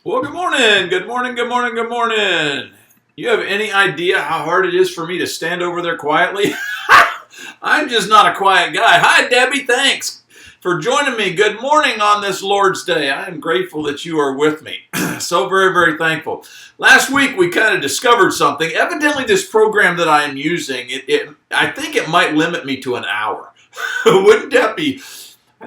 Well, good morning, good morning, good morning, good morning. You have any idea how hard it is for me to stand over there quietly? I'm just not a quiet guy. Hi, Debbie. Thanks for joining me. Good morning on this Lord's Day. I am grateful that you are with me. So very, very thankful. Last week, we kind of discovered something. Evidently, this program that I am using, I think it might limit me to an hour. Wouldn't that be...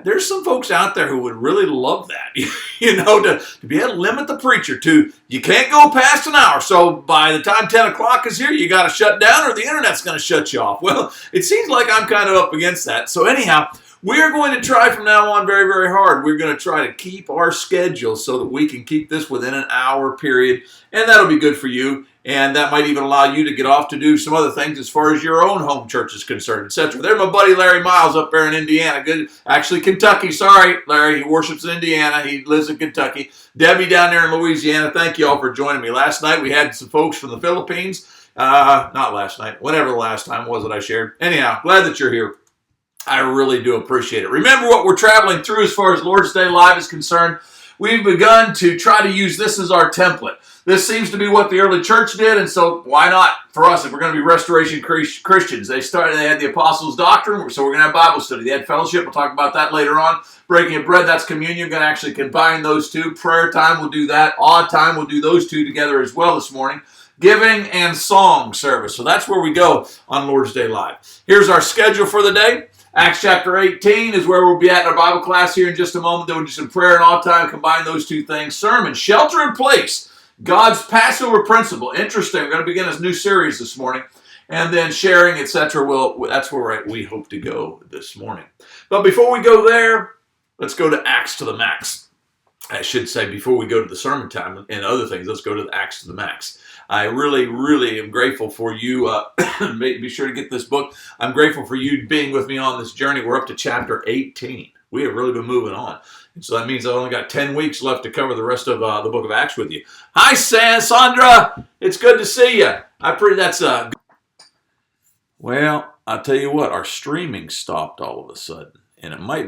There's some folks out there who would really love that, to be able to limit the preacher to, you can't go past an hour. So by the time 10 o'clock is here, you got to shut down or the internet's going to shut you off. Well, it seems like I'm kind of up against that. So anyhow, we're going to try from now on very, very hard. We're going to try to keep our schedule so that we can keep this within an hour period. And that'll be good for you. And that might even allow you to get off to do some other things as far as your own home church is concerned, etc. There's my buddy Larry Miles up there in Indiana. Actually, Kentucky. Sorry, Larry. He worships in Indiana. He lives in Kentucky. Debbie down there in Louisiana. Thank you all for joining me. Last night we had some folks from the Philippines. Not last night. Whenever the last time was that I shared. Anyhow, glad that you're here. I really do appreciate it. Remember what we're traveling through as far as Lord's Day Live is concerned. We've begun to try to use this as our template. This seems to be what the early church did, and so why not for us if we're going to be restoration Christians? They had the apostles' doctrine, so we're going to have Bible study. They had fellowship. We'll talk about that later on. Breaking of bread, that's communion. We're going to actually combine those two. Prayer time, we'll do that. Odd time, we'll do those two together as well this morning. Giving and song service. So that's where we go on Lord's Day Live. Here's our schedule for the day. Acts chapter 18 is where we'll be at in our Bible class here in just a moment. Then we'll do some prayer and all time, combine those two things. Sermon, shelter in place, God's Passover principle. Interesting. We're going to begin this new series this morning. And then sharing, etc. That's where we hope to go this morning. But before we go there, let's go to Acts to the max. I should say before we go to the sermon time and other things, let's go to the Acts to the max. I really, really am grateful for you. Be sure to get this book. I'm grateful for you being with me on this journey. We're up to chapter 18. We have really been moving on. And so that means I've only got 10 weeks left to cover the rest of the book of Acts with you. Hi, Sandra. It's good to see you. Well, I'll tell you what, our streaming stopped all of a sudden. And it might